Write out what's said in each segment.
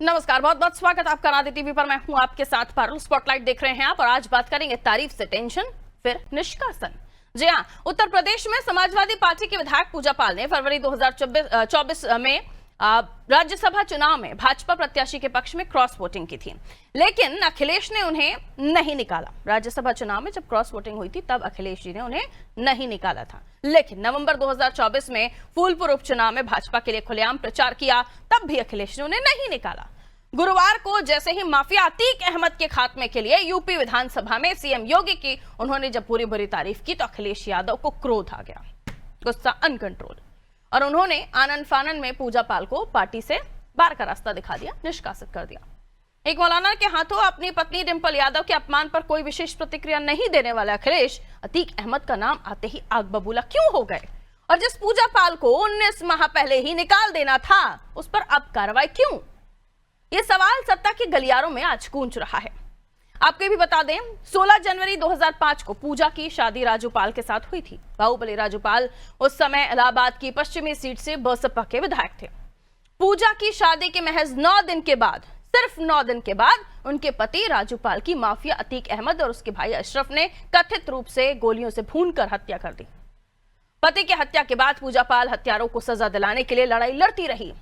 नमस्कार, बहुत बहुत स्वागत आपका राधे टीवी पर। मैं हूं आपके साथ पारुल। स्पॉटलाइट देख रहे हैं आप और आज बात करेंगे तारीफ से टेंशन फिर निष्कासन। जी हां, उत्तर प्रदेश में समाजवादी पार्टी के विधायक पूजा पाल ने फरवरी 2024 में राज्यसभा चुनाव में भाजपा प्रत्याशी के पक्ष में क्रॉस वोटिंग की थी, लेकिन अखिलेश ने उन्हें नहीं निकाला। राज्यसभा चुनाव में जब क्रॉस वोटिंग हुई थी तब अखिलेश जी ने उन्हें नहीं निकाला था, लेकिन नवंबर 2024 में फूलपुर उपचुनाव में भाजपा के लिए खुलेआम प्रचार किया, तब भी अखिलेश ने उन्हें नहीं निकाला। गुरुवार को जैसे ही माफिया अतीक अहमद के खात्मे के लिए यूपी विधानसभा में सीएम योगी की उन्होंने जब पूरी भरी तारीफ की तो अखिलेश यादव को क्रोध आ गया, गुस्सा अनकंट्रोल, और उन्होंने आनन फानन में पूजा पाल को पार्टी से बाहर का रास्ता दिखा दिया, निष्कासित कर दिया। एक मौलाना के हाथों अपनी पत्नी डिंपल यादव के अपमान पर कोई विशेष प्रतिक्रिया नहीं देने वाले अखिलेश अतीक अहमद का नाम आते ही आग बबूला क्यों हो गए, और जिस पूजा पाल को 19 माह पहले ही निकाल देना था उस पर अब कार्रवाई क्यों? ये सवाल सत्ता के गलियारों में आज गूंज रहा है। आपको भी बता दें, 16 जनवरी 2005 को पूजा की शादी राजूपाल के साथ हुई थी। बाहुबली राजूपाल उस समय इलाहाबाद की पश्चिमी सीट से बसपा के विधायक थे। पूजा की शादी के महज 9 दिन के बाद, सिर्फ 9 दिन के बाद, उनके पति राजूपाल की माफिया अतीक अहमद और उसके भाई अशरफ ने कथित रूप से गोलियों से भूनकर हत्या कर दी। पति की हत्या के बाद पूजा पाल हत्यारों को सजा दिलाने के लिए लड़ाई लड़ती रही।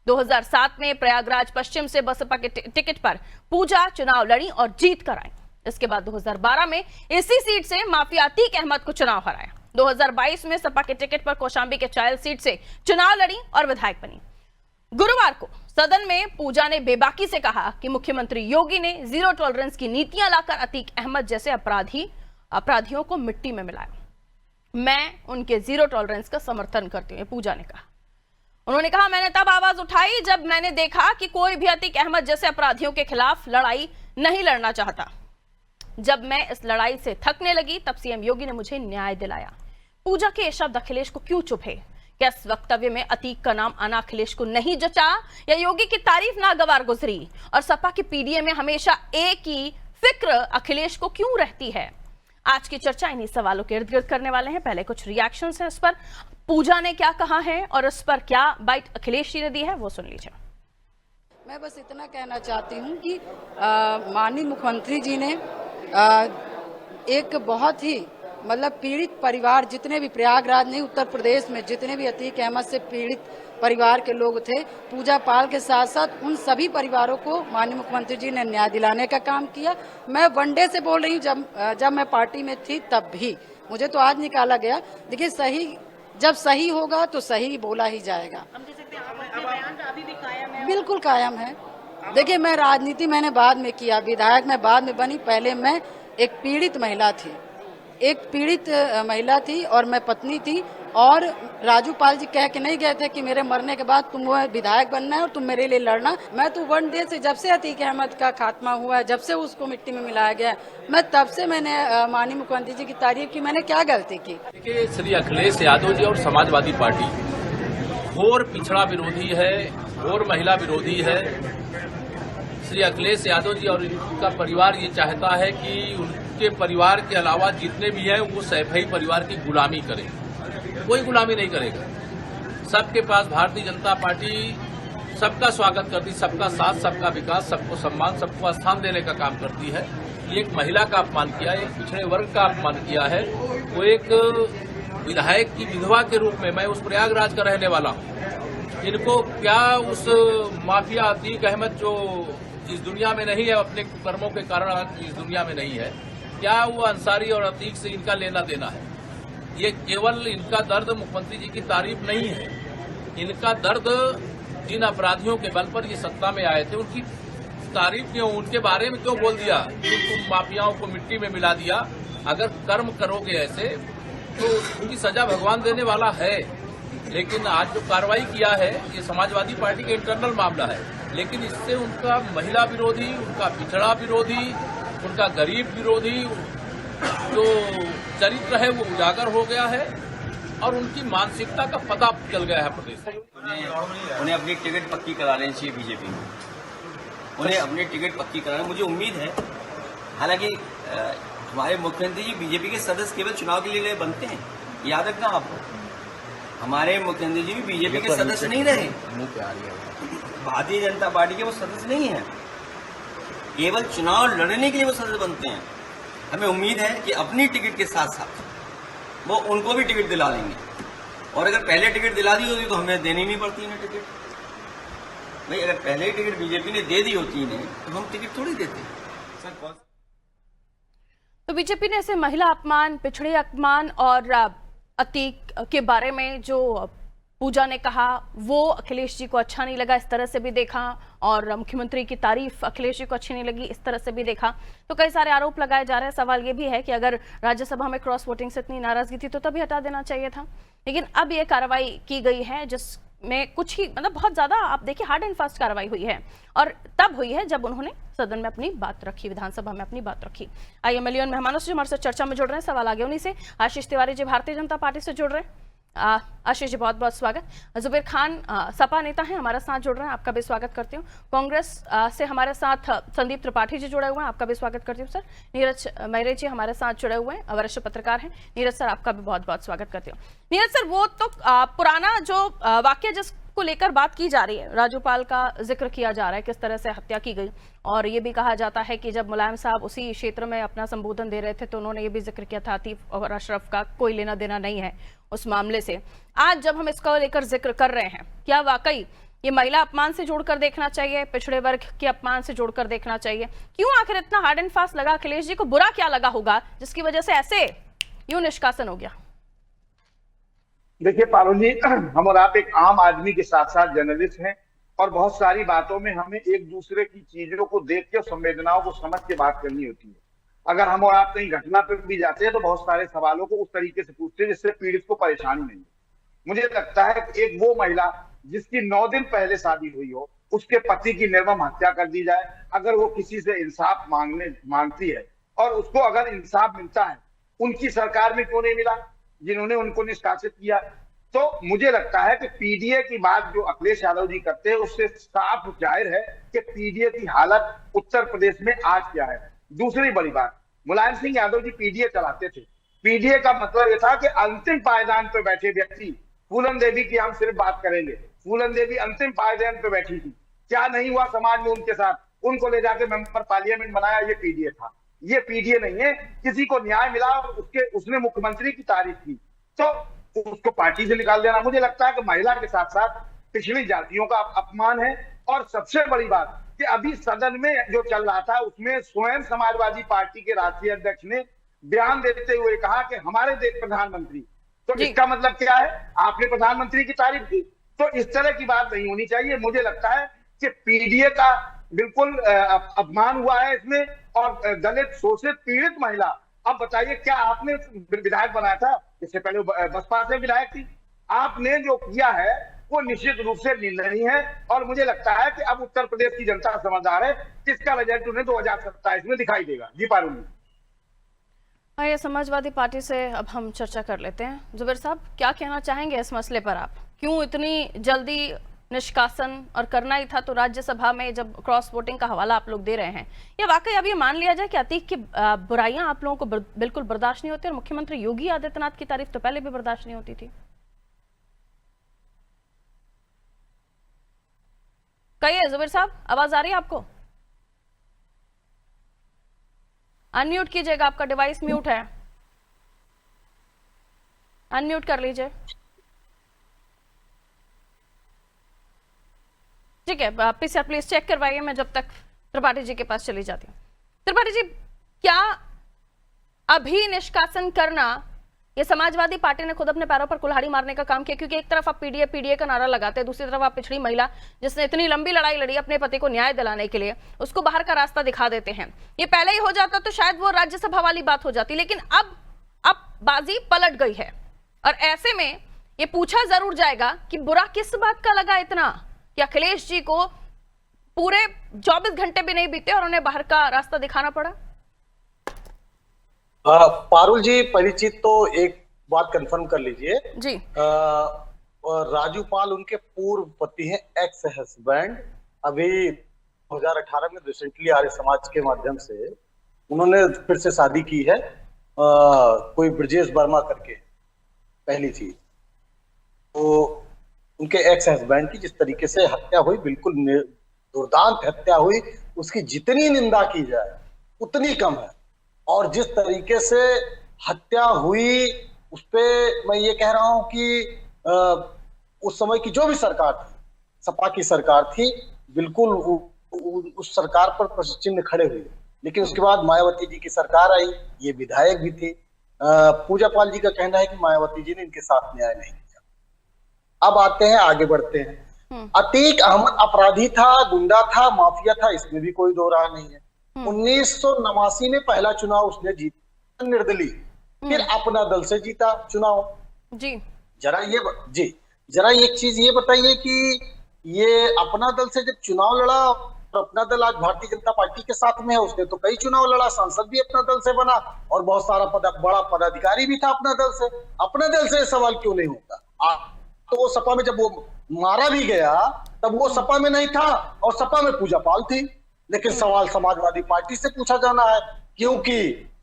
2007 में प्रयागराज पश्चिम से बसपा के टिकट पर पूजा चुनाव लड़ी और जीत कर आई। इसके बाद 2012 में इसी सीट से माफिया अतीक अहमद को चुनाव हराया। 2022 में सपा के टिकट पर कौशांबी के चायल सीट से चुनाव लड़ी और विधायक बनी। गुरुवार को सदन में पूजा ने बेबाकी से कहा कि मुख्यमंत्री योगी ने जीरो टॉलरेंस की नीतियां लाकर अतीक अहमद जैसे अपराधियों को मिट्टी में मिलाया। मैं उनके जीरो टॉलरेंस का समर्थन करती हूं, पूजा ने कहा। उन्होंने कहा, मैंने तब आवाज उठाई जब मैंने देखा कि कोई भी अतीक अहमद जैसे अपराधियों के खिलाफ लड़ाई नहीं लड़ना चाहता। जब मैं इस लड़ाई से थकने लगी तब सीएम योगी ने मुझे न्याय दिलाया। पूजा के ये शब्द अखिलेश को क्यों चुभे? क्या इस वक्तव्य में अतीक का नाम आना अखिलेश को नहीं जचा, या योगी की तारीफ नागवार गुजरी और सपा की पीडीए में हमेशा एक ही फिक्र अखिलेश को क्यों रहती है? आज की चर्चा इन्हीं सवालों के इर्द गिर्द करने वाले हैं। पहले कुछ रिएक्शंस हैं इस पर, पूजा ने क्या कहा है और इस पर क्या बाइट अखिलेश जी ने दी है, वो सुन लीजिए। मैं बस इतना कहना चाहती हूँ कि माननीय मुख्यमंत्री जी ने एक बहुत ही पीड़ित परिवार, जितने भी प्रयागराज नहीं उत्तर प्रदेश में जितने भी अतीक अहमद से पीड़ित परिवार के लोग थे, पूजा पाल के साथ साथ उन सभी परिवारों को माननीय मुख्यमंत्री जी ने न्याय दिलाने का काम किया। मैं वनडे से बोल रही हूँ, जब मैं पार्टी में थी तब भी मुझे तो आज निकाला गया। देखिए, सही जब सही होगा तो सही बोला ही जाएगा। हम कह सकते हैं आप अपने बयान पे अभी भी कायम है? बिल्कुल कायम है। देखिए, मैं राजनीति मैंने बाद में किया, विधायक मैं बाद में बनी। पहले मैं एक पीड़ित महिला थी और मैं पत्नी थी, और राजूपाल जी कह के नहीं गए थे कि मेरे मरने के बाद तुम विधायक बनना है और तुम मेरे लिए लड़ना। मैं तो वन डे से, जब से अतीक अहमद का खात्मा हुआ, जब से उसको मिट्टी में मिलाया गया, मैं तब से मैंने माननीय मुख्यमंत्री जी की तारीफ की। मैंने क्या गलती की? देखिए, श्री अखिलेश यादव जी और समाजवादी पार्टी घोर पिछड़ा विरोधी है, घोर महिला विरोधी है। श्री अखिलेश यादव जी और उनका परिवार ये चाहता है कि उनके परिवार के अलावा जितने भी हैं वो सैफई परिवार की गुलामी करें। कोई गुलामी नहीं करेगा। सबके पास भारतीय जनता पार्टी सबका स्वागत करती, सबका साथ, सबका विकास, सबको सम्मान, सबको स्थान देने का काम करती है। ये एक महिला का अपमान किया, एक पिछड़े वर्ग का अपमान किया है। वो एक विधायक की विधवा के रूप में, मैं उस प्रयागराज का रहने वाला हूँ, इनको क्या उस माफिया अतीक अहमद जो इस दुनिया में नहीं है, अपने कर्मों के कारण इस दुनिया में नहीं है, क्या वो अंसारी और अतीक से इनका लेना देना है? ये केवल इनका दर्द मुख्यमंत्री जी की तारीफ नहीं है, इनका दर्द जिन अपराधियों के बल पर ये सत्ता में आए थे उनकी तारीफ क्यों, उनके बारे में क्यों बोल दिया कि तुम माफियाओं को मिट्टी में मिला दिया। अगर कर्म करोगे ऐसे तो उनकी सजा भगवान देने वाला है। लेकिन आज जो कार्रवाई किया है ये समाजवादी पार्टी का इंटरनल मामला है, लेकिन इससे उनका महिला विरोधी, उनका पिछड़ा विरोधी, उनका गरीब विरोधी जो चरित्र है वो उजागर हो गया है और उनकी मानसिकता का पता चल गया है प्रदेश में। उन्हें अपनी टिकट पक्की करा लेनी चाहिए बीजेपी में, उन्हें अपनी टिकट पक्की कराने। मुझे उम्मीद है, हालांकि हमारे मुख्यमंत्री जी बीजेपी के सदस्य केवल चुनाव के लिए बनते हैं, याद रखना आपको। हमारे मुख्यमंत्री जी भी बीजेपी के सदस्य नहीं रहे, भारतीय जनता पार्टी के वो सदस्य नहीं है, केवल चुनाव लड़ने के लिए वो सदस्य बनते हैं। हमें उम्मीद है कि अपनी टिकट के साथ साथ वो उनको भी टिकट दिला देंगे, और अगर पहले टिकट दिला दी होती तो हमें देनी नहीं पड़ती इन्हें टिकट। भाई अगर पहले ही टिकट बीजेपी ने दे दी होती इन्हें तो हम टिकट थोड़ी देते सर। तो बीजेपी ने ऐसे महिला अपमान, पिछड़े अपमान और अतीक के बारे में जो पूजा ने कहा वो अखिलेश जी को अच्छा नहीं लगा, इस तरह से भी देखा, और मुख्यमंत्री की तारीफ अखिलेश जी को अच्छी नहीं लगी, इस तरह से भी देखा। तो कई सारे आरोप लगाए जा रहे हैं। सवाल ये भी है कि अगर राज्यसभा में क्रॉस वोटिंग से इतनी नाराजगी थी तो तभी हटा देना चाहिए था, लेकिन अब ये कार्रवाई की गई है जिसमें कुछ ही मतलब बहुत ज्यादा आप देखिए हार्ड एंड फास्ट कार्रवाई हुई है, और तब हुई है जब उन्होंने सदन में अपनी बात रखी, विधानसभा में अपनी बात रखी। आइए मिलियन मेहमानों से हमारे साथ चर्चा में जुड़ रहे हैं, सवाल आगे उन्हीं से। आशीष तिवारी जी भारतीय जनता पार्टी से जुड़ रहे हैं। आशीष जी बहुत बहुत स्वागत। जुबेर खान सपा नेता हैं, हमारे साथ जुड़ रहे हैं, आपका भी स्वागत करती हूँ। कांग्रेस से हमारे साथ संदीप त्रिपाठी जी जुड़े हुए हैं, आपका भी स्वागत करती हूँ सर। नीरज मैरे जी हमारे साथ जुड़े हुए हैं, वरिष्ठ पत्रकार हैं। नीरज सर आपका भी बहुत बहुत स्वागत करती हूँ। नीरज सर, वो तो पुराना जो वाक्य जिसको लेकर बात की जा रही है, राजूपाल का जिक्र किया जा रहा है, किस तरह से हत्या की गई, और ये भी कहा जाता है कि जब मुलायम साहब उसी क्षेत्र में अपना संबोधन दे रहे थे तो उन्होंने ये भी जिक्र किया था आतिफ और अशरफ का कोई लेना देना नहीं है उस मामले से। आज जब हम इसको लेकर जिक्र कर रहे हैं, क्या वाकई ये महिला अपमान से जोड़कर देखना चाहिए, पिछड़े वर्ग के अपमान से जोड़कर देखना चाहिए? क्यों आखिर इतना हार्ड एंड फास्ट लगा? अखिलेश जी को बुरा क्या लगा होगा जिसकी वजह से ऐसे यूं निष्कासन हो गया? देखिए पारुल जी, हम और आप एक आम आदमी के साथ साथ जर्नलिस्ट हैं, और बहुत सारी बातों में हमें एक दूसरे की चीजों को देख के, संवेदनाओं को समझ के बात करनी होती है। अगर हम और आप कहीं घटना पर भी जाते हैं तो बहुत सारे सवालों को उस तरीके से पूछते हैं जिससे पीड़ित को परेशानी नहीं हो। मुझे लगता है कि एक वो महिला जिसकी 9 दिन पहले शादी हुई हो, उसके पति की निर्मम हत्या कर दी जाए, अगर वो किसी से इंसाफ मांगती है और उसको अगर इंसाफ मिलता है, उनकी सरकार में क्यों नहीं मिला जिन्होंने उनको निष्कासित किया? तो मुझे लगता है कि पीडीए की बात जो अखिलेश यादव जी करते हैं उससे साफ जाहिर है कि पीडीए की हालत उत्तर प्रदेश में आज क्या है। दूसरी बड़ी बात, मुलायम सिंह यादव जी पीडीए चलाते थे। पीडीए का मतलब यह था कि अंतिम पायदान पर बैठे व्यक्ति, फूलन देवी की हम सिर्फ बात करेंगे, फूलन देवी अंतिम पायदान पर बैठी थी, क्या नहीं हुआ समाज में उनके साथ? उनको ले जाके मेंबर पार्लियामेंट बनाया, ये पीडीए था। ये पीडीए नहीं है। किसी को न्याय मिला और उसने मुख्यमंत्री की तारीफ की तो उसको पार्टी से निकाल देना, मुझे लगता है कि महिला के साथ साथ पिछड़ी जातियों का अपमान है। और सबसे बड़ी बात कि अभी सदन में जो चल रहा था उसमें स्वयं समाजवादी पार्टी के राष्ट्रीय अध्यक्ष ने बयान देते हुए कहा कि हमारे देश प्रधानमंत्री, तो इसका मतलब क्या है? आपने प्रधानमंत्री की तारीफ की। तो इस तरह की बात नहीं होनी चाहिए। मुझे लगता है कि पीडीए का बिल्कुल अपमान हुआ है इसमें, और दलित शोषित पीड़ित महिला। अब बताइए, क्या आपने विधायक बनाया था? इससे पहले बसपा से विधायक थी। आपने जो किया है वो निश्चित रूप से निंदनीय है, और मुझे लगता है कि अब उत्तर प्रदेश की जनता समझदार है, इसका रिजल्ट उन्हें 2027 में दिखाई देगा। जी पारुल। आइए समाजवादी पार्टी से अब हम चर्चा कर लेते हैं। जुबेर साहब, क्या कहना चाहेंगे इस मसले पर आप? क्यों इतनी जल्दी निष्कासन, और करना ही था तो राज्यसभा में जब क्रॉस वोटिंग का हवाला आप लोग दे रहे हैं, या वाकई अब ये मान लिया जाए कि अतीक की बुराइयां आप लोगों को बिल्कुल बर्दाश्त नहीं होती, और मुख्यमंत्री योगी आदित्यनाथ की तारीफ तो पहले भी बर्दाश्त नहीं होती थी? कहिए जुबेर साहब, आवाज आ रही है आपको? अनम्यूट कीजिएगा, आपका डिवाइस म्यूट है, अनम्यूट कर लीजिए। ठीक है, प्लीज चेक करवाइए, मैं जब तक त्रिपाठी जी के पास चली जाती हूँ। त्रिपाठी जी, क्या अभी निष्कासन करना, ये समाजवादी पार्टी ने खुद अपने पैरों पर कुल्हाड़ी मारने का काम किया? क्योंकि एक तरफ आप पीडीए का नारा लगाते हैं, दूसरी तरफ आप पिछड़ी महिला जिसने इतनी लंबी लड़ाई लड़ी अपने पति को न्याय दिलाने के लिए, उसको बाहर का रास्ता दिखा देते हैं। ये पहले ही हो जाता तो शायद वो राज्यसभा वाली बात हो जाती, लेकिन अब बाजी पलट गई है, और ऐसे में ये पूछा जरूर जाएगा कि बुरा किस बात का लगा इतना कि अखिलेश जी को पूरे 24 घंटे भी नहीं बीते और उन्हें बाहर का रास्ता दिखाना पड़ा? पारुल जी, परिचित तो एक बात कंफर्म कर लीजिए जी। राजूपाल उनके पूर्व पति हैं, एक्स हस्बैंड। अभी 2018 में रिसेंटली आर्य समाज के माध्यम से उन्होंने फिर से शादी की है, कोई ब्रजेश वर्मा करके, पहली चीज। तो उनके एक्स हस्बैंड की जिस तरीके से हत्या हुई, बिल्कुल दुर्दांत हत्या हुई, उसकी जितनी निंदा की जाए उतनी कम है। और जिस तरीके से हत्या हुई उस पे मैं ये कह रहा हूं कि उस समय की जो भी सरकार थी, सपा की सरकार थी, बिल्कुल उस सरकार पर प्रश्न चिन्ह खड़े हुए। लेकिन उसके बाद मायावती जी की सरकार आई, ये विधायक भी थी। पूजा पाल जी का कहना है कि मायावती जी ने इनके साथ न्याय नहीं किया। अब आते हैं, आगे बढ़ते हैं। अतीक अहमद अपराधी था, गुंडा था, माफिया था, इसमें भी कोई दो राय नहीं है। 1989 में पहला चुनाव उसने जीता निर्दलीय, फिर अपना दल से जीता चुनाव। जी जरा एक चीज ये बताइए कि ये अपना दल से जब चुनाव लड़ा, तो अपना दल आज भारतीय जनता पार्टी के साथ में है, उसने तो कई चुनाव लड़ा, सांसद भी अपना दल से बना और बहुत सारा बड़ा पदाधिकारी भी था अपना दल से। अपने दल से सवाल क्यों नहीं होता? तो वो सपा में जब वो मारा भी गया तब वो सपा में नहीं था और सपा में पूजा पाल थी। लेकिन सवाल समाजवादी पार्टी से पूछा जाना है, क्योंकि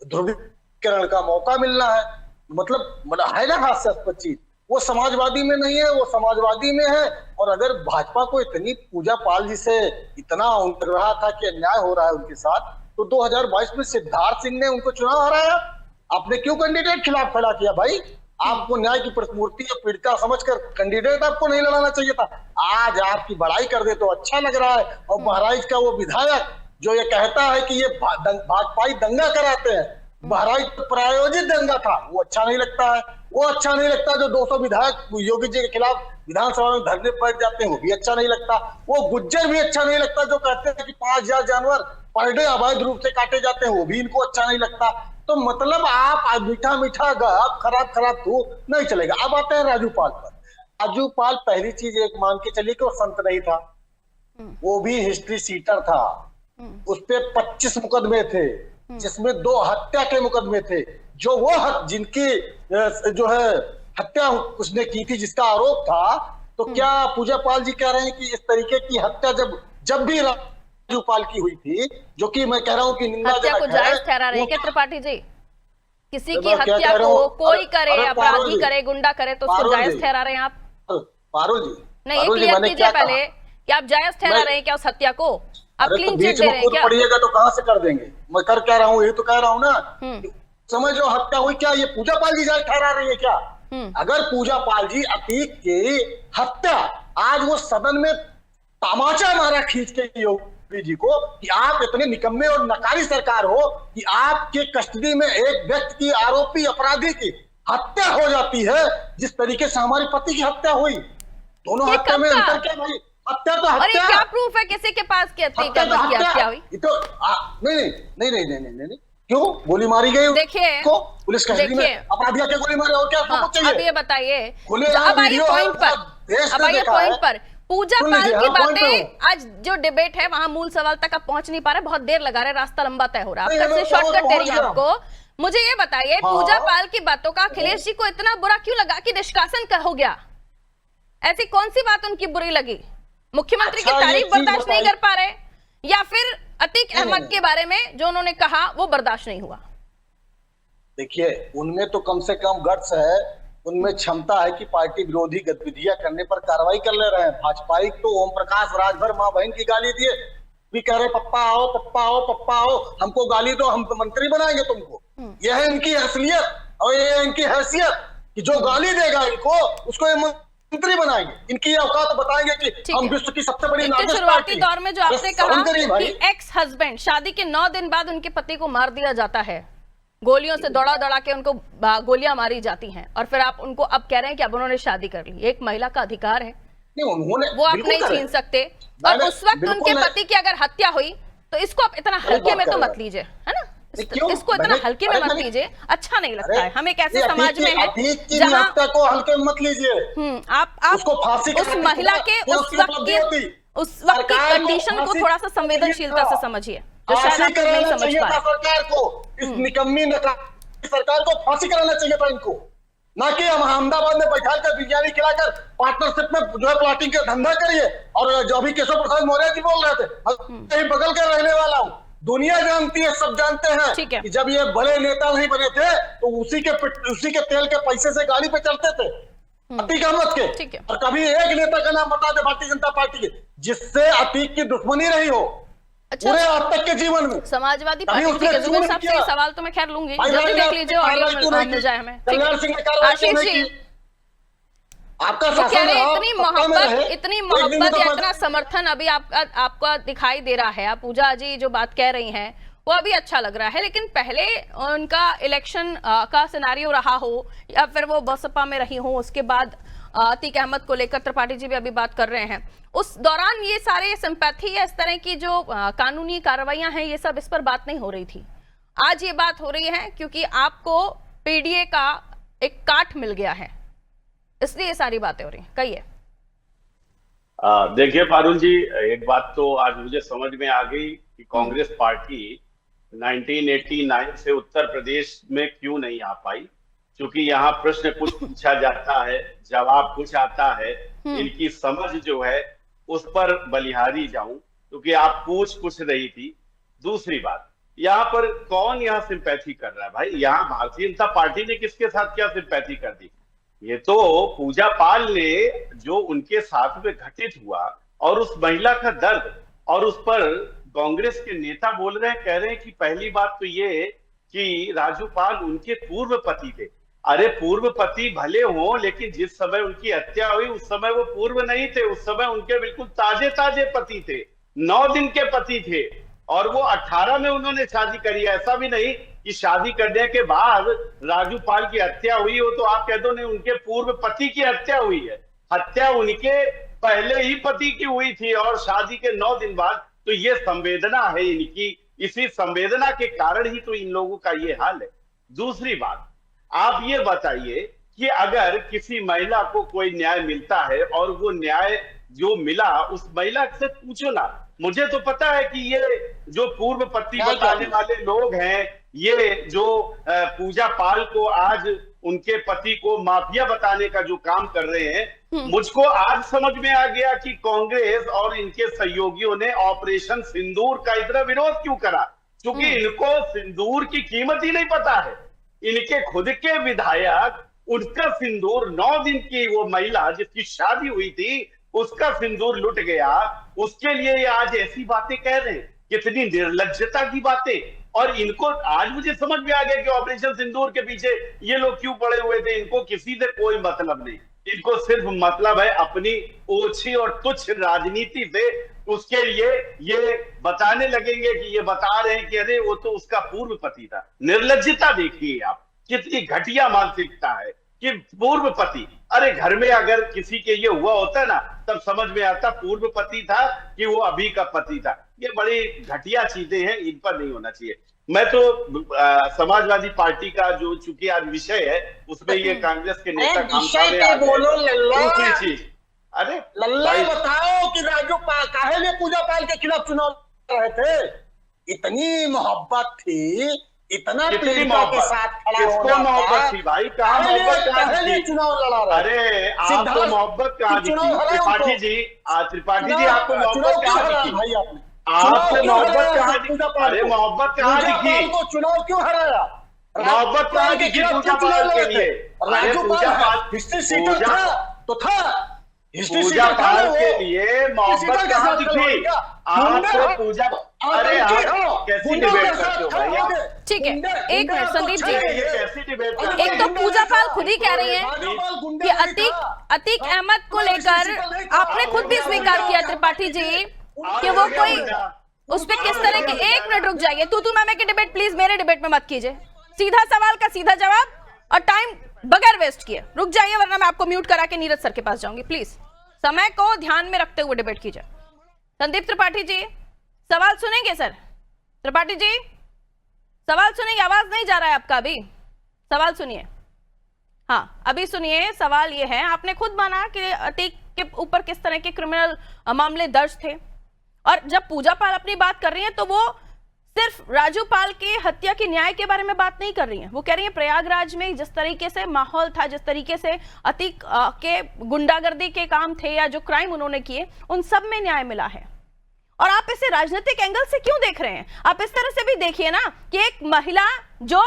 ध्रुवीकरण का मौका मिलना है। मतलब है ना हास्यास्पद चीज, वो समाजवादी में नहीं है, वो समाजवादी में है। और अगर भाजपा को इतनी पूजा पाल जी से इतना उनक रहा था कि अन्याय हो रहा है उनके साथ, तो 2022 में सिद्धार्थ सिंह ने उनको चुनाव हराया। आपने क्यों कैंडिडेट खिलाफ खड़ा किया भाई? आपको न्याय की प्रतिमूर्ति या पीड़िता समझकर कैंडिडेट आपको नहीं लड़ाना चाहिए था। आज आपकी बड़ाई कर दे तो अच्छा लग रहा है। और बहराइच का वो विधायक जो ये कहता है कि ये भाजपाई दंगा कराते हैं, बहराइच प्रायोजित दंगा था, वो अच्छा नहीं लगता है। वो अच्छा नहीं लगता जो 200 विधायक योगी जी के खिलाफ विधानसभा में धरने बैठ जाते हैं, वो भी अच्छा नहीं लगता। वो गुज्जर भी अच्छा नहीं लगता जो कहते हैं कि 5000 जानवर पर डे अवैध रूप से काटे जाते हैं, वो भी इनको अच्छा नहीं लगता। तो मतलब आप मीठा मीठा गप खराब तू नहीं चलेगा। अब आते हैं राजू पाल पर। राजू पाल पहली चीज एक मान के चलिए कि वो संत नहीं था, वो भी हिस्ट्री सीटर था। उस पे 25 मुकदमे थे, जिसमें 2 हत्या के मुकदमे थे। जो वो जिनकी जो है हत्या उसने की थी, जिसका आरोप था, तो क्या पूजा पाल जी कह रहे हैं कि इस तरीके की हत्या जब भी राजू पाल की हुई थी, जो कि मैं कह रहा हूं कि हत्या को जायज ठहरा रहे हैं क्या त्रिपाठी जी? किसी की हत्या को कोई करे, अपराधी करे, गुंडा करे, तो उसको जायज ठहरा रहे हैं आप? पारुल जी नहीं, ये क्लियर कीजिए पहले कि आप जायज ठहरा रहे हैं क्या उस हत्या को? आप क्लीन चिट दे रहे हैं क्या? पढ़िएगा तो कहां से कर देंगे? मैं कर क्या रहा हूँ, ये तो कह रहा हूँ ना। समझ लो हत्या हुई, क्या ये पूजा पाल जी जायज ठहरा रही है क्या? अगर पूजा पाल जी अतीक की हत्या, आज वो सदन में तमाचा मारा खींच के योगी जी को कि आप इतने निकम्मे और नकारी सरकार हो कि आपके कस्टडी में एक व्यक्ति की, आरोपी अपराधी की हत्या हो जाती है, जिस तरीके से हमारे पति की हत्या हुई। दोनों हत्या में अंतर क्या भाई? हत्या तो हत्या। और क्या प्रूफ है किसी के पास कि हत्या हुई? नहीं, क्यों गोली मारी गई? देखिए, पुलिस कस्टडी में अपराधियों के गोली मारे और क्या आपको चाहिए? अब ये बताइए, अब आइए पॉइंट पर पूजा पाल की बातें। आज जो डिबेट है वहां मूल सवाल तक आप पहुंच नहीं पा रहे, बहुत देर लगा रहे, रास्ता लंबा तय हो रहा है, आपसे शॉर्टकट दे रही है आपको। मुझे ये बताइए, पूजा पाल की बातों का अखिलेश जी को इतना बुरा क्यों लगा कि निष्कासन हो गया? ऐसी कौन सी बात उनकी बुरी लगी? मुख्यमंत्री की तारीफ बर्दाश्त नहीं कर पा रहे, या फिर अतीक अहमद के बारे में जो उन्होंने कहा वो बर्दाश्त नहीं हुआ? देखिए, उनमें तो कम से कम गट्स है, उनमें क्षमता है कि पार्टी विरोधी गतिविधियां करने पर कार्रवाई कर ले रहे हैं। भाजपाई तो ओम प्रकाश राजभर माँ बहन की गाली दिए, भी कह रहे पप्पा आओ पप्पा आओ पप्पा आओ, हमको गाली दो, हम तो मंत्री बनाएंगे तुमको। यह है इनकी असलियत और ये इनकी हैसियत कि जो गाली देगा इनको उसको ये मंत्री बनाएंगे। इनकी औकात बताएंगे कि हम विश्व की सबसे बड़ी शुरुआती दौर में जो आपने कहा कि एक्स हस्बैंड, शादी के 9 दिन बाद उनके पति को मार दिया जाता है, गोलियों से दौड़ा के उनको गोलियां मारी जाती हैं, और फिर आप उनको अब कह रहे हैं कि अब उन्होंने शादी कर ली। एक महिला का अधिकार है, वो आप नहीं छीन सकते। और उस वक्त उनके पति की अगर हत्या हुई तो इसको आप इतना हल्के में तो मत लीजिए, है ना? इसको इतना हल्के में मत लीजिए, अच्छा नहीं लगता है। हम एक ऐसे समाज में है जहाँ को हल्के में मत लीजिए। आप उस महिला के उस वक्त की कंडीशन को थोड़ा सा संवेदनशीलता से समझिए, जो शायद आप नहीं समझ पा रहे। सरकार को, इस निकम्मी सरकार को फांसी कराना चाहिए था इनको, ना कि हम अहमदाबाद में बैठा कर बिरयानी खिलाकर पार्टनरशिप में जो है प्लॉटिंग का धंधा करिए। और जो अभी केशव प्रसाद मौर्य जी बोल रहे थे, कहीं बगल के रहने वाला हूँ, दुनिया जानती है, सब जानते हैं कि जब ये बड़े नेता नहीं बने थे तो उसी के तेल के पैसे से गाड़ी पे चलते थे। अतीक अहमद के, ठीक है। और कभी एक नेता का नाम बता दे भारतीय जनता पार्टी के जिससे अतीक की दुश्मनी रही हो अच्छा, पूरे अब तक के जीवन में। समाजवादी कभी पार्टी उसने के जुबेर चूर साहब से किया। ये सवाल तो मैं खैर लूंगी, भाई जल्दी भाई देख आपने लीजिए, ऑडियो कार्रवाई क्यों नहीं मिल जाए की? हमें। ठीक कल्याण है। सिंह ने कार्रवाई क्यों आशीष नहीं जी, की? आपका वो कह शासन रहे हैं रहा, इतनी सत्ता में रहे, इतनी एक दिन मोहब्बत तो या पद- इतना समर्थन अभी आपका दिखाई दे रहा है। आप पूजा जी जो बात कह रही हैं वो अभी अच्छा लग रहा है, लेकिन पहले उनका इलेक्शन का सिनारियो रहा हो या फिर वो बसपा में रही हो, उसके बाद अतीक अहमद को लेकर त्रिपाठी जी भी अभी बात कर रहे हैं, उस दौरान ये सारे सिंपैथी या इस तरह की जो कानूनी कार्रवाइयां हैं ये सब, इस पर बात नहीं हो रही थी। आज ये बात हो रही है क्योंकि आपको पीडीए का एक काट मिल गया है, इसलिए ये सारी बातें हो रही हैं। कहिए। देखिए पारुल जी, एक बात तो आज मुझे समझ में आ गई कि कांग्रेस पार्टी 1989 से उत्तर प्रदेश में क्यों नहीं आ पाई, क्योंकि यहाँ प्रश्न कुछ पूछा जाता है, जवाब कुछ आता है, इनकी समझ जो है उस पर बलिहारी जाऊं, क्योंकि आप पूछ कुछ रही थी। दूसरी बात, यहाँ पर कौन यहाँ सिंपैथी कर रहा है भाई? यहाँ भारतीय जनता पार्टी ने किसके साथ क्या सिंपैथी कर दी? ये तो पूजा पाल ने जो उनके साथ में घटित हुआ और उस महिला का दर्द, और उस पर कांग्रेस के नेता बोल रहे हैं, कह रहे हैं कि पहली बात तो ये कि राजू पाल उनके पूर्व पति थे। अरे पूर्व पति भले हो, लेकिन जिस समय उनकी हत्या हुई उस समय वो पूर्व नहीं थे, उस समय उनके बिल्कुल ताजे ताजे पति थे, 9 दिन के पति थे, और वो 18 में उन्होंने शादी करी। ऐसा भी नहीं कि शादी करने के बाद राजू पाल की हत्या हुई हो तो आप कह दो नहीं उनके पूर्व पति की हत्या हुई है। हत्या उनके पहले ही पति की हुई थी और शादी के 9 दिन बाद। तो ये संवेदना है इनकी, इसी संवेदना के कारण ही तो इन लोगों का ये हाल है। दूसरी बात, आप ये बताइए कि अगर किसी महिला को कोई न्याय मिलता है और वो न्याय जो मिला उस महिला से पूछो ना। मुझे तो पता है कि ये जो पूर्व पति बताने वाले लोग हैं, ये जो पूजा पाल को आज उनके पति को माफिया बताने का जो काम कर रहे हैं, मुझको आज समझ में आ गया कि कांग्रेस और इनके सहयोगियों ने ऑपरेशन सिंदूर का इतना विरोध क्यों करा, क्योंकि इनको सिंदूर की कीमत ही नहीं पता है। इनके खुद के विधायक, उनका सिंदूर 9 दिन की वो महिला जिसकी शादी हुई थी उसका सिंदूर लुट गया, उसके लिए ये आज ऐसी बातें कह रहे हैं। कितनी निर्लज्जता की बातें। और इनको आज मुझे समझ में आ गया कि ऑपरेशन सिंदूर के पीछे ये लोग क्यों पड़े हुए थे। इनको किसी से कोई मतलब नहीं, इनको सिर्फ मतलब है अपनी ओछी और तुच्छ राजनीति से। उसके लिए ये बताने लगेंगे कि ये बता रहे हैं कि अरे वो तो उसका पूर्व पति था। निर्लज्जता देखिए आप, कितनी घटिया मानसिकता है कि पूर्व पति। अरे घर में अगर किसी के ये हुआ होता ना तब समझ में आता पूर्व पति था कि वो अभी का पति था। ये बड़ी घटिया चीजें हैं, इन पर नहीं होना चाहिए। मैं तो समाजवादी पार्टी का जो चूंकि आज विषय है उसमें ये कांग्रेस के नेता बोलो लल्ला। दूसरी चीज, अरे लल्ला बताओ कि राजू काहे ने पूजा पाल के खिलाफ चुनाव लड़ रहे थे? इतनी मोहब्बत थी, इतना पीड़िता के साथ खड़ा किसको मोहब्बत थी भाई? कहाँ मोहब्बत कहाँ थी? चुनाव लड़ा रहा? अरे आपको मोहब्बत कहाँ दिखी त्रिपाठी जी? त्रिपाठी जी आपको मोहब्बत कहाँ दिखी? भाई आपने आपको मोहब्बत कहाँ दिखी? अरे मोहब्बत कहाँ दिखी? को चुनाव क्यों हराया? मोहब्बत कहाँ दिखी पूजा पाल के लिए? राजू पाल हिस्ट्री सीटर था तो था, पूजा पाल के लिए मोहब्बत कहाँ दिखी? आपको पूजा, अरे आप कैसी डिबेट करते हो भाई आप? ठीक है, एक मिनट संदीप जी, ये कैसी डिबेट करते हो? एक तो पूजा पाल खुद ही कह रही हैं कि अतीक अहमद को लेकर आपने खुद भी स्वीकार किया त्रिपाठी जी कि वो कोई उस पर किस तरह के। एक मिनट रुक जाइए, तू मैं की डिबेट प्लीज मेरे डिबेट में मत कीजिए। सीधा सवाल का सीधा जवाब और टाइम बगैर वेस्ट किए। रुक जाइए वरना मैं आपको म्यूट करा के नीरज सर के पास जाऊंगी। प्लीज समय को ध्यान में रखते हुए डिबेट कीजिए। संदीप त्रिपाठी जी सवाल सुनेंगे? सर त्रिपाठी जी सवाल सुनेंगे? आवाज नहीं जा रहा है आपका, अभी सवाल सुनिए। हाँ अभी सुनिए, सवाल ये है, आपने खुद माना कि अतीक के ऊपर किस तरह के क्रिमिनल मामले दर्ज थे, और जब पूजा पाल अपनी बात कर रही है तो वो सिर्फ राजू पाल की हत्या की न्याय के बारे में बात नहीं कर रही है। वो कह रही है प्रयागराज में जिस तरीके से माहौल था, जिस तरीके से अतीक के गुंडागर्दी के काम थे या जो क्राइम उन्होंने किए, उन सब में न्याय मिला है। और आप इसे राजनीतिक एंगल से क्यों देख रहे हैं? आप इस तरह से भी देखिए ना कि एक महिला जो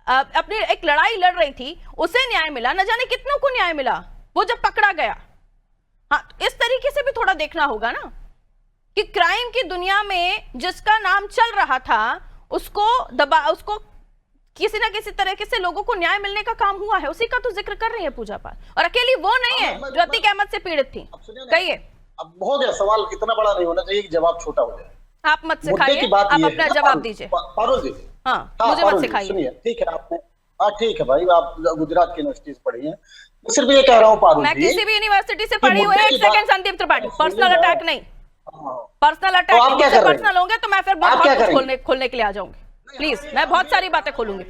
अपनी एक लड़ाई लड़ रही थी उसे न्याय मिला, न जाने कितनों को न्याय मिला। वो जब पकड़ा गया। हाँ, तो इस तरीके से भी थोड़ा देखना होगा ना कि क्राइम की दुनिया में जिसका नाम चल रहा था उसको किसी ना किसी तरीके से लोगों को न्याय मिलने का काम हुआ है, उसी का तो जिक्र कर रही है पूजा पाल। और अकेली वो नहीं है जो अतीक अहमद से पीड़ित थी। कहिए। अब हो गया, सवाल इतना बड़ा नहीं होना चाहिए कि जवाब छोटा हो जाए। आप मत सिखाइए, आप अपना जवाब दीजिए। पारुल जी, हाँ, मुझे मत सिखाइए। ठीक है, आपने ठीक है भाई, आप गुजरात की यूनिवर्सिटी से पढ़ी हैं। सिर्फ ये कह रहा हूँ पारुल जी, मैं किसी भी यूनिवर्सिटी से पढ़ी हुई। एक second Sandeep Tripathi, personal attack नहीं, पर्सनल अटैक नहीं। पर्सनल होंगे तो मैं फिर बहुत खोलने के लिए आ जाऊंगी। प्लीज, मैं बहुत सारी बातें खोलूंगी।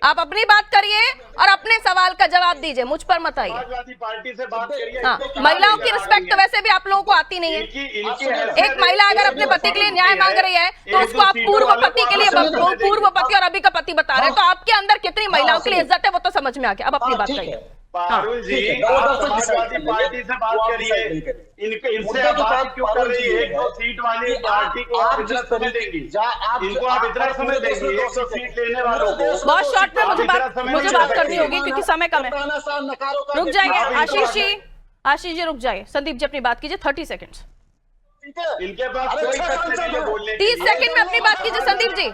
आप अपनी बात करिए और अपने सवाल का जवाब दीजिए, मुझ पर मत आइए। समाजवादी पार्टी से बात करिए। हाँ, महिलाओं की रिस्पेक्ट तो वैसे भी आप लोगों को आती नहीं है। एक महिला अगर अपने पति के लिए न्याय मांग रही है तो उसको आप पूर्व पति के लिए, पूर्व पति और अभी का पति बता रहे हैं, तो आपके अंदर कितनी महिलाओं के लिए इज्जत है वो तो समझ में आ गया। अब अपनी बात करिए। पारुल जी, समाजवादी पार्टी से बात करिए। इनसे बात क्यों कर रही है? 1-2 सीट वाली पार्टी को आप इतना समय देंगी, इनको आप इतना समय देंगी 1-2 सीट लेने वालों को। बहुत शॉर्ट में मुझे बात करनी होगी क्योंकि समय कम है। रुक जाइए आशीष जी रुक जाइए। संदीप जी अपनी बात कीजिए, 30 सेकंड्स। इनके पास कोई तथ्य नहीं है बोलने के लिए। 30 सेकंड में अपनी बात कीजिए संदीप जी।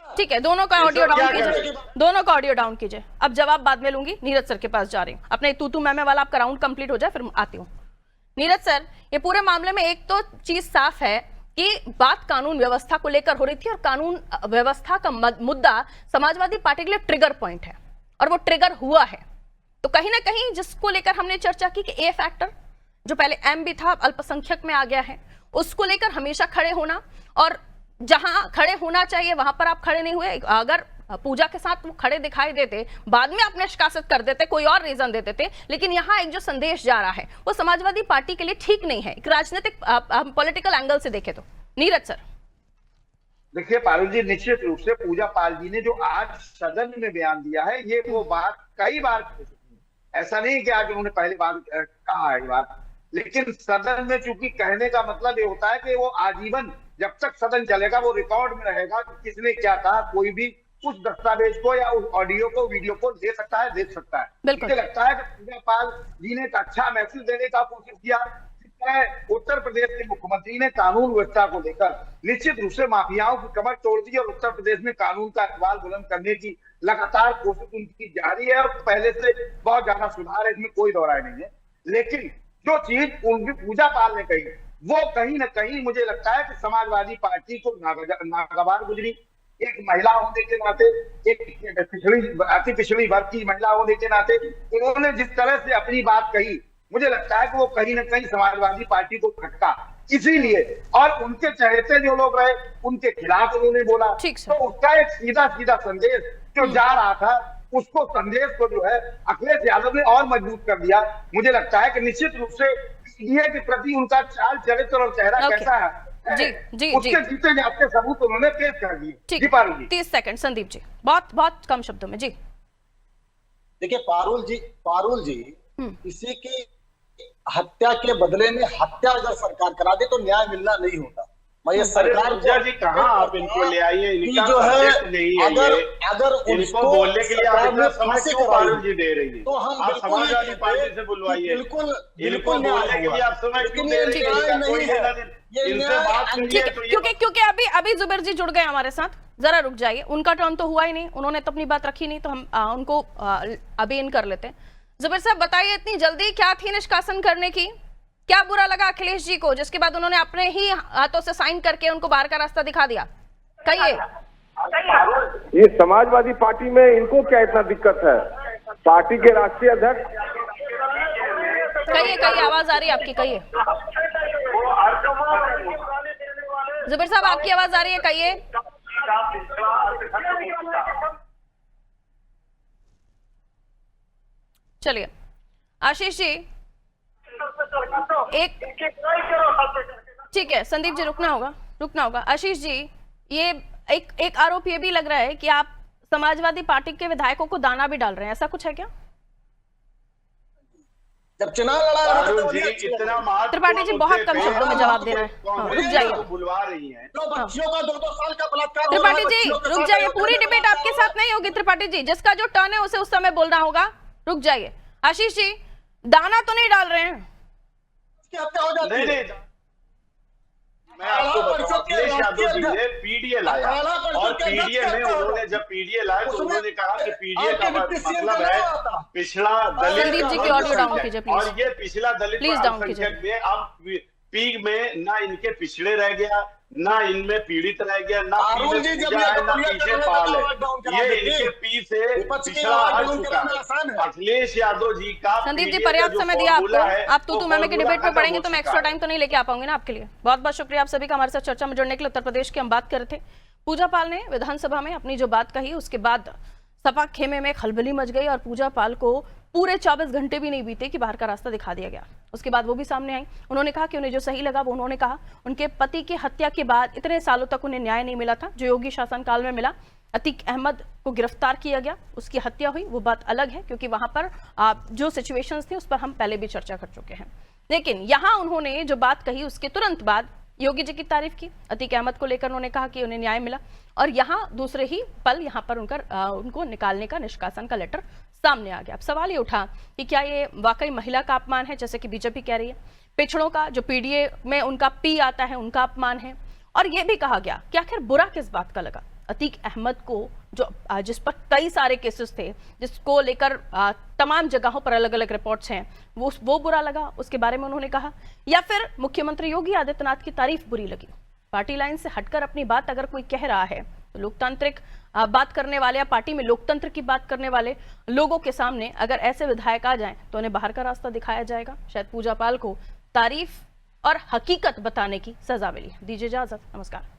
ठीक है, दोनों का ऑडियो डाउन कीजिए, दोनों का ऑडियो डाउन कीजिए। अब जवाब बाद में लूंगी। नीरज सर के पास जा रही हूँ, अपने तू मैमे वाला आपका राउंड कंप्लीट हो जाए फिर आती हूँ। नीरज सर, ये पूरे मामले में एक तो चीज साफ है कि बात कानून व्यवस्था को लेकर हो रही थी और कानून व्यवस्था का मुद्दा समाजवादी पार्टी के लिए ट्रिगर पॉइंट है और वो ट्रिगर हुआ है। तो कहीं ना कहीं जिसको लेकर हमने चर्चा की कि ए फैक्टर जो पहले एम भी था अल्पसंख्यक में आ गया है, उसको लेकर हमेशा खड़े होना और जहां खड़े होना चाहिए वहां पर आप खड़े नहीं हुए। अगर पूजा के साथ वो खड़े दिखाई देते, बाद में आप निष्कासित कर देते, कोई और रीजन दे देते, लेकिन यहाँ एक जो संदेश जा रहा है वो समाजवादी पार्टी के लिए ठीक नहीं है, एक राजनीतिक पॉलिटिकल एंगल से देखे तो। नीरज सर देखिए पारुल जी, निश्चित रूप से पूजा पाल जी ने जो आज सदन में बयान दिया है, ये वो बात कई बार कह चुकी है। ऐसा नहीं कि आज उन्होंने पहली बार कहा है बात, लेकिन सदन में चूंकि कहने का मतलब ये होता है कि वो आजीवन जब तक सदन चलेगा वो रिकॉर्ड में रहेगा कि किसने क्या कहा। कोई भी उस दस्तावेज को या उस ऑडियो को, वीडियो को ले सकता है, देख सकता है। मुझे लगता है कि पूजा पाल जी ने एक अच्छा मैसेज देने का कोशिश किया। जिस तरह उत्तर प्रदेश के मुख्यमंत्री ने कानून व्यवस्था को लेकर निश्चित रूप से माफियाओं की कमर तोड़ दी और उत्तर प्रदेश में कानून का इकबाल बुलंद करने की लगातार कोशिश उनकी जारी है और पहले से बहुत ज्यादा सुधार है, इसमें कोई दौराय नहीं है। लेकिन जो चीज उनकी पूजा पाल ने कही वो कहीं ना कहीं मुझे लगता है कि समाजवादी पार्टी को नागवार गुजरी। एक महिला होने के नाते, एक अति पिछड़ी वर्ग की महिला होने के नाते उन्होंने जिस तरह से अपनी बात कही, मुझे लगता है कि वो कहीं ना कहीं समाजवादी पार्टी को खटका। इसीलिए और उनके चहेते जो लोग रहे उनके खिलाफ उन्होंने बोला, तो उसका एक सीधा सीधा संदेश जो जा रहा था उसको संदेश को जो है अखिलेश यादव ने और मजबूत कर दिया। मुझे लगता है कि निश्चित रूप से मीडिया के प्रति उनका चाल चरित्र और चेहरा कैसा है जी उसके जीते जाते सबूत उन्होंने पेश कर दिए। ठीक, 30 सेकंड संदीप जी, बहुत कम शब्दों में जी। देखिए पारुल जी किसी की हत्या के बदले में हत्या अगर सरकार करा दे तो न्याय मिलना नहीं होता। मैं ये सरकार जी कहाँ आप इनको ले आइए, इनका जो है नहीं है अगर इनको बोलने के लिए आप इतना समय क्यों पारुल जी दे रही है? तो हम आप समाजवादी पार्टी से बुलवाइए, इनको बोलने के लिए आप समय क्यों दे रही है? इनसे बात करिए। क्योंकि अभी जुबेर जी जुड़ गए हमारे साथ, जरा रुक जाइए। उनका टर्न तो हुआ ही नहीं, उन्होंने तो अपनी बात रखी नहीं, तो हम उनको अभी इन कर लेते हैं। जुबेर साहब बताइए, इतनी जल्दी क्या थी निष्कासन करने की? क्या बुरा लगा अखिलेश जी को जिसके बाद उन्होंने अपने ही हाथों से साइन करके उनको बाहर का रास्ता दिखा दिया? कहिए। ये समाजवादी पार्टी में इनको क्या इतना दिक्कत है? पार्टी के राष्ट्रीय अध्यक्ष। कहिए आवाज आ रही है आपकी, कहिए। जुबेर साहब आपकी आवाज आ रही है, कहिए। चलिए आशीष जी, ठीक है संदीप जी रुकना होगा। आशीष जी, ये एक आरोप ये भी लग रहा है कि आप समाजवादी पार्टी के विधायकों को दाना भी डाल रहे हैं, ऐसा कुछ है क्या? जब चुनाव लड़ा त्रिपाठी जी बहुत कम शब्दों में जवाब दे रहे हैं, रुक जाइए। बुलवा रही हैं बच्चियों का 2-2 साल का बलात्कार। त्रिपाठी जी रुक जाइए, पूरी डिबेट आपके साथ नहीं होगी त्रिपाठी जी, जिसका जो टर्न है उसे उस समय बोलना होगा। रुक जाइए आशीष जी, दाना तो नहीं डाल रहे हैं? हत्या हो जाती नहीं है। नहीं, मैं आपको बताऊं, अखिलेश यादव जी ने पीडीए लाया और पीडीए में उन्होंने जब पीडीए लाया तो उन्होंने कहा कि पीडीए का मतलब है पिछड़ा दलित संदीप जी की ऑडियो डाउन कीजिए प्लीज। और ये पिछड़ा दलित प्लीज डाउन कीजिए। अल्पसंख्यक में अब पीक में ना इनके पिछड़े रह गया, ना इनमें पीड़ित रह गया, ना पी में पूजा है, ना पीछे पाल है। ये इनके पी से पिछड़ा हट चुका है। अखिलेश यादव जी का संदीप जी, PDA का पर्याप्त जो समय दिया आपको। फॉर्मूला है, आप तू मैं के डिबेट में खत्म पढ़ेंगे हो तो मैं चुका एक्स्ट्रा है। टाइम तो नहीं लेके आ पाऊंगी ना आपके लिए। बहुत बहुत शुक्रिया आप सभी का हमारे साथ चर्चा में जुड़ने के लिए। उत्तर प्रदेश की हम बात कर रहे थे। पूजा पाल ने विधानसभा में अपनी जो बात कही, उसके बाद सपा खेमे में खलबली मच गई और पूजा पाल को पूरे 24 घंटे भी नहीं बीते कि बाहर का रास्ता दिखा दिया गया। उसके बाद वो भी सामने आई। उन्होंने कहा कि उन्हें जो सही लगा वो उन्होंने कहा। उनके पति की हत्या के बाद इतने सालों तक उन्हें न्याय नहीं मिला था जो योगी शासनकाल में मिला। अतीक अहमद को गिरफ्तार किया गया, उसकी हत्या हुई, वो बात अलग है क्योंकि वहां पर जो सिचुएशंस थी उस पर हम पहले भी चर्चा कर चुके हैं। लेकिन यहाँ उन्होंने जो बात कही उसके तुरंत बाद योगी जी की तारीफ की। अतीक अहमद को लेकर उन्होंने कहा कि उन्हें न्याय मिला और यहाँ दूसरे ही पल यहाँ पर उनको निकालने का, निष्कासन का लेटर सामने आ गया। अब सवाल ये उठा कि क्या ये वाकई महिला का अपमान है जैसे कि बीजेपी कह रही है? पिछड़ों का जो पीडीए में उनका पी आता है उनका अपमान है। और ये भी कहा गया कि आखिर बुरा किस बात का लगा अतीक अहमद को, जो जिस पर कई सारे केसेस थे, जिसको लेकर तमाम जगहों पर अलग अलग रिपोर्ट्स हैं, वो बुरा लगा, उसके बारे में उन्होंने कहा। या फिर मुख्यमंत्री योगी आदित्यनाथ की तारीफ बुरी लगी? पार्टी लाइन से हटकर अपनी बात अगर कोई कह रहा है तो लोकतांत्रिक बात करने वाले या पार्टी में लोकतंत्र की बात करने वाले लोगों के सामने अगर ऐसे विधायक आ जाएं तो उन्हें बाहर का रास्ता दिखाया जाएगा। शायद पूजा पाल को तारीफ और हकीकत बताने की सजा मिली। दीजिए इजाजत, नमस्कार।